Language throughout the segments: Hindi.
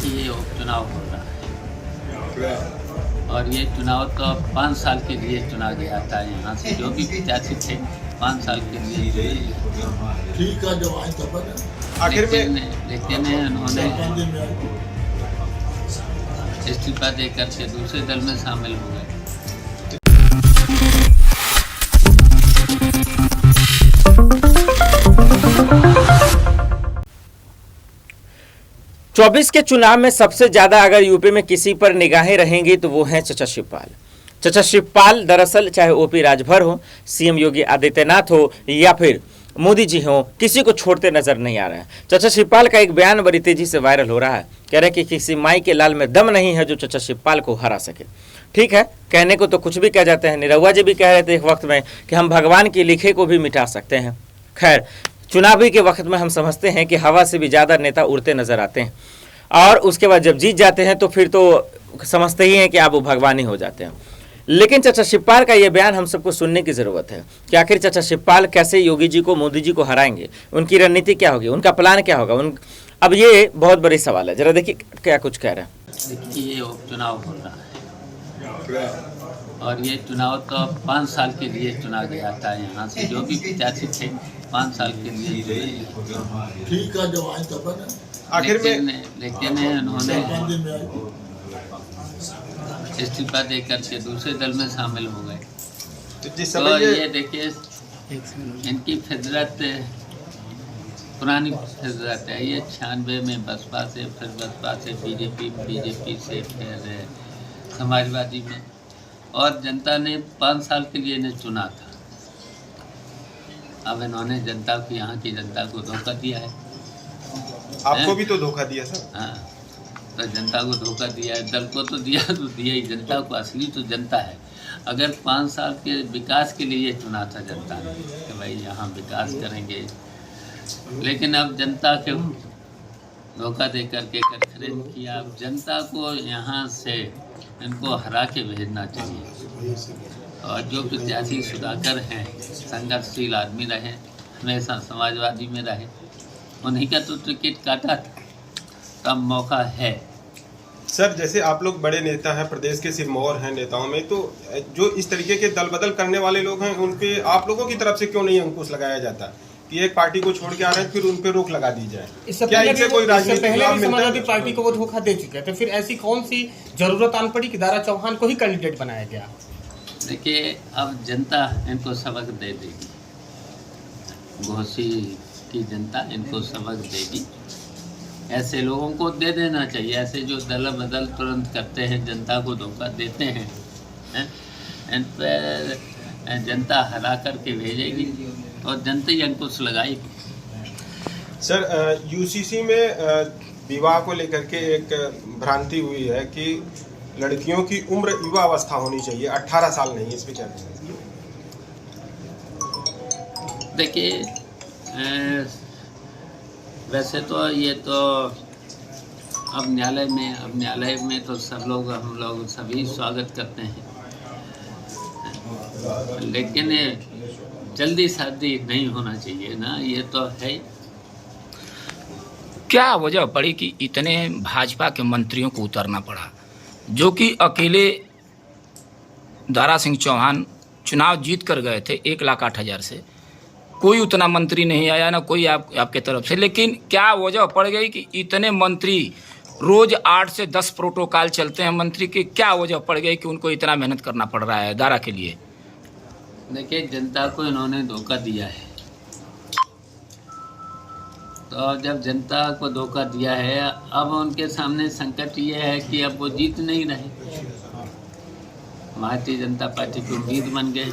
ये उपचुनाव हो रहा है और ये चुनाव तो 5 साल के लिए चुना गया था। यहाँ से जो भी प्रत्याशी थे 5 साल के लिए ठीक है जो आए तब आखिर में लेकिन उन्होंने इस्तीफा देकर के दूसरे दल में शामिल हो गए। 24 के चुनाव में सबसे ज्यादा अगर यूपी में किसी पर निगाहें रहेंगी तो वो हैं चचा शिवपाल। चचा शिवपाल दरअसल चाहे ओपी राजभर हो, सीएम योगी आदित्यनाथ हो या फिर मोदी जी हो, किसी को छोड़ते नजर नहीं आ रहे हैं। चचा शिवपाल का एक बयान बड़ी तेजी से वायरल हो रहा है। कह रहे हैं कि किसी माई के लाल में दम नहीं है जो चचा शिवपाल को हरा सके। ठीक है, कहने को तो कुछ भी कह जाते हैं। निरहुआ जी भी कह रहे थे एक वक्त में कि हम भगवान के लिखे को भी मिटा सकते हैं। खैर, चुनावी के वक्त में हम समझते हैं कि हवा से भी ज़्यादा नेता उड़ते नजर आते हैं और उसके बाद जब जीत जाते हैं तो फिर तो समझते ही हैं कि आप वो भगवान ही हो जाते हैं। लेकिन चचा शिवपाल का ये बयान हम सबको सुनने की ज़रूरत है कि आखिर चचा शिवपाल कैसे योगी जी को, मोदी जी को हराएंगे, उनकी रणनीति क्या होगी, उनका प्लान क्या होगा। अब ये बहुत बड़ी सवाल है। जरा देखिए क्या कुछ कह रहे हैं। देखिए ये उपचुनाव हो रहा है और ये चुनाव तो 5 साल के लिए चुना गया था। यहाँ से जो भी प्रत्याशी थे 5 साल के लिए ठीक है जो आए तब आखिर में लेकिन उन्होंने इस्तीफा देकर के दूसरे दल में शामिल हो गए। तो ये देखिए इनकी फितरत पुरानी फितरत है। ये 96 में बसपा से, फिर बसपा से बीजेपी से, फिर समाजवादी में, और जनता ने 5 साल के लिए इन्हें चुना था। अब इन्होंने जनता को, यहाँ की जनता को धोखा दिया है। आपको भी तो धोखा दिया सर। हाँ, तो जनता को धोखा दिया है। दल को तो दिया ही, जनता को असली तो जनता है। अगर 5 साल के विकास के लिए चुना था जनता ने कि भाई यहाँ विकास करेंगे, लेकिन अब जनता के धोखा दे करके खरीद किया। अब जनता को यहाँ से इनको हरा के भेजना चाहिए। और जो प्रत्याशी सुधाकर हैं, संघर्षशील आदमी रहे, हमेशा समाजवादी में रहे, उन्हीं का तो टिकट काटा था। तब मौका है। सर जैसे आप लोग बड़े नेता हैं, प्रदेश के सिरमौर हैं नेताओं में, तो जो इस तरीके के दल बदल करने वाले लोग हैं उन पे आप लोगों की तरफ से क्यों नहीं अंकुश लगाया जाता कि एक पार्टी को छोड़ के आ रहे हैं फिर उन पे रोक लगा दी जाए? क्या इनसे कोई राजनीतिक पहले लाभ भी मिलता समाजवादी है? पार्टी को वो धोखा दे चुके थे, फिर ऐसी कौन सी जरूरत आन पड़ी कि दारा चौहान को ही कैंडिडेट बनाया गया? देखिए अब जनता इनको सबक दे देगी। घोसी की जनता इनको सबक देगी। ऐसे लोगों को दे देना चाहिए। ऐसे जो दल बदल तुरंत करते हैं, जनता को धोखा देते हैं, इन पर जनता हरा करके भेजेगी और जनता ही अंकुश लगाएगी। सर यूसीसी में विवाह को लेकर के एक भ्रांति हुई है कि लड़कियों की उम्र युवा अवस्था होनी चाहिए, 18 साल नहीं। इस पर क्या कहेंगे? देखिए वैसे तो ये तो अब न्यायालय में तो सब लोग, हम लोग सभी स्वागत करते हैं, लेकिन जल्दी शादी नहीं होना चाहिए ना, ये तो है। क्या वजह पड़ी कि इतने भाजपा के मंत्रियों को उतरना पड़ा, जो कि अकेले दारा सिंह चौहान चुनाव जीत कर गए थे 1,08,000 से? कोई उतना मंत्री नहीं आया, ना कोई आपके तरफ से। लेकिन क्या वजह पड़ गई कि इतने मंत्री रोज 8 से 10 प्रोटोकॉल चलते हैं मंत्री के? क्या वजह पड़ गई कि उनको इतना मेहनत करना पड़ रहा है दारा के लिए? देखिए जनता को इन्होंने धोखा दिया है। तो जब जनता को धोखा दिया है, अब उनके सामने संकट ये है कि अब वो जीत नहीं रहे। भारतीय जनता पार्टी की उम्मीद बन गए।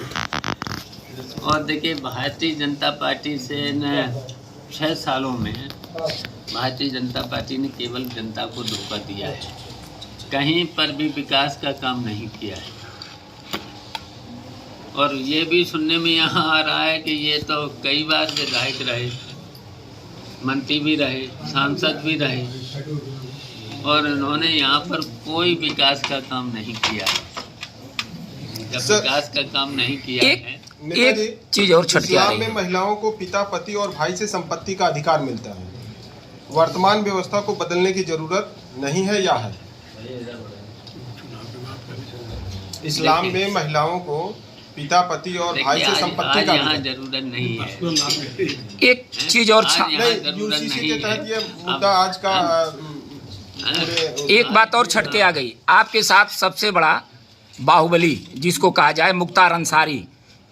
और देखिए भारतीय जनता पार्टी से 6 सालों में भारतीय जनता पार्टी ने केवल जनता को धोखा दिया है, कहीं पर भी विकास का काम नहीं किया है। और ये भी सुनने में यहाँ आ रहा है कि ये तो कई बार विधायक रहे, मंत्री भी रहे, सांसद भी रहे, और इन्होंने यहाँ पर कोई विकास का काम नहीं किया है। जब विकास का काम नहीं किया है, एक चीज और छटके आ रही में है। महिलाओं को पिता, पति और भाई से संपत्ति का अधिकार मिलता है। वर्तमान व्यवस्था को बदलने की जरूरत नहीं है या है? इस्लाम में महिलाओं को पिता, पति और भाई से संपत्ति का यहाँ जरूरत नहीं है। एक चीज और आज यहाँ नहीं, जरूरत यूसीसी नहीं के तहत है। ये मुद्दा आज का एक बात और छटके आ गई। आपके साथ सबसे बड़ा बाहुबली जिसको कहा जाए मुख्तार अंसारी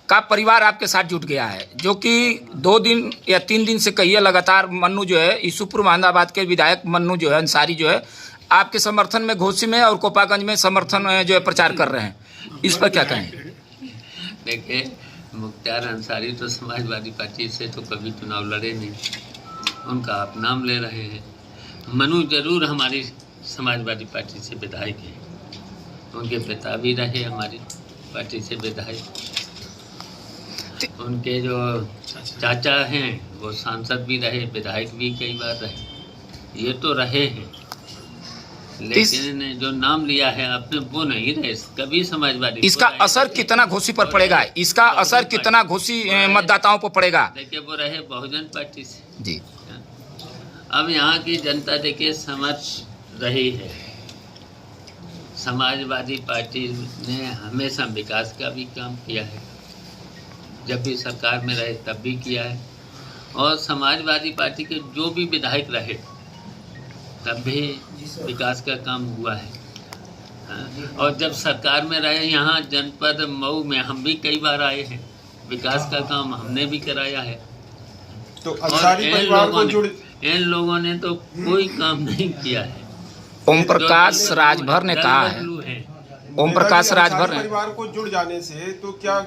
का परिवार आपके साथ जुट गया है, जो कि 2 दिन या 3 दिन से कहिए लगातार मन्नू जो है यूसुफपुर महमदाबाद के विधायक मन्नू जो है अंसारी जो है आपके समर्थन में घोसी में और कोपागंज में समर्थन में जो है प्रचार कर रहे हैं। इस पर क्या कहें? देखिए, मुख्तार अंसारी तो समाजवादी पार्टी से तो कभी चुनाव लड़े नहीं, उनका आप नाम ले रहे हैं। मनु जरूर हमारी समाजवादी पार्टी से विधायक हैं, उनके पिता भी रहे हमारी पार्टी से विधायक, उनके जो चाचा हैं वो सांसद भी रहे, विधायक भी कई बार रहे, ये तो रहे हैं। लेकिन जो नाम लिया है आपने वो नहीं रहे कभी समाजवादी। इसका असर कितना घोसी पर पड़ेगा? इसका असर कितना घोसी मतदाताओं पर पड़ेगा? देखिए, वो रहे बहुजन पार्टी से जी। अब यहाँ की जनता देखिए समझ रही है, समाजवादी पार्टी ने हमेशा विकास का भी काम किया है, जब भी सरकार में रहे तब भी किया है, और समाजवादी पार्टी के जो भी विधायक रहे तब भी विकास का काम हुआ है। और जब सरकार में रहे यहाँ जनपद मऊ में हम भी कई बार आए हैं, विकास का काम हमने भी कराया है। तो अंसारी परिवार को जुड़ इन लोगों ने तो कोई काम नहीं किया है। ओम प्रकाश राजभर ने कहा है, ओम प्रकाश राजभर ने परिवार को जुड़ जाने से तो क्या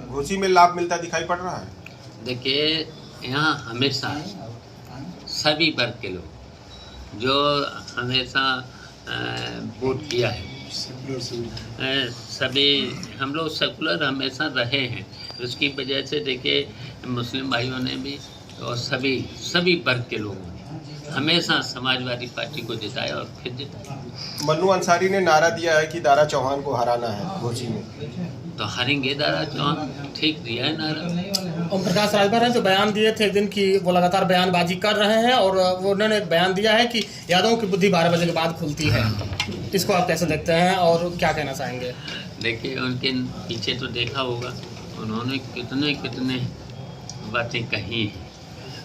घोसी में लाभ मिलता दिखाई पड़ रहा है? देखिए, यहाँ हमेशा सभी वर्ग के लोग जो हमेशा वोट किया है, सभी हम लोग सेकुलर हमेशा रहे हैं, उसकी वजह से देखिए मुस्लिम भाइयों ने भी और सभी वर्ग के लोगों ने हमेशा समाजवादी पार्टी को जिताया और फिर जिताया। मन्नू अंसारी ने नारा दिया है कि दारा चौहान को हराना है घोसी में, तो हारेंगे दारा चौहान, ठीक दिया है नारा। ओम प्रकाश राजभर हैं जो बयान दिए थे एक दिन की, वो लगातार बयानबाजी कर रहे हैं और वो उन्होंने एक बयान दिया है कि यादवों की बुद्धि 12 बजे के बाद खुलती है। इसको आप कैसे देखते हैं और क्या कहना चाहेंगे? देखिए, उनके पीछे तो देखा होगा उन्होंने कितने बातें कही हैं।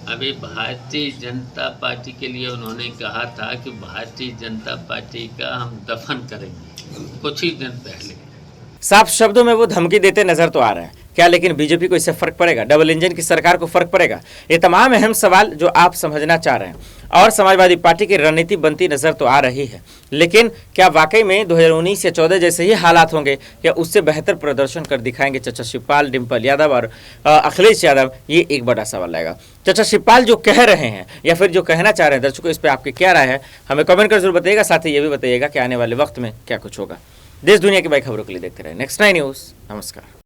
अभी भारतीय जनता पार्टी के लिए उन्होंने कहा था कि भारतीय जनता पार्टी का हम दफन करेंगे, कुछ ही दिन पहले। साफ शब्दों में वो धमकी देते नजर तो आ रहे हैं क्या, लेकिन बीजेपी को इससे फर्क पड़ेगा? डबल इंजन की सरकार को फर्क पड़ेगा? ये तमाम अहम सवाल जो आप समझना चाह रहे हैं और समाजवादी पार्टी की रणनीति बनती नजर तो आ रही है, लेकिन क्या वाकई में 2019 या 14 जैसे ही हालात होंगे या उससे बेहतर प्रदर्शन कर दिखाएंगे चाचा शिवपाल, डिम्पल यादव और अखिलेश यादव? ये एक बड़ा सवाल रहेगा। चाचा शिवपाल जो कह रहे हैं या फिर जो कहना चाह रहे हैं, दर्शकों इस पर आपकी क्या राय है हमें कमेंट कर जरूर बताइएगा। साथ ही ये भी बताइएगा कि आने वाले वक्त में क्या कुछ होगा। देश दुनिया की बड़ी खबरों के लिए देखते रहे नेक्स्ट 9 न्यूज़। नमस्कार।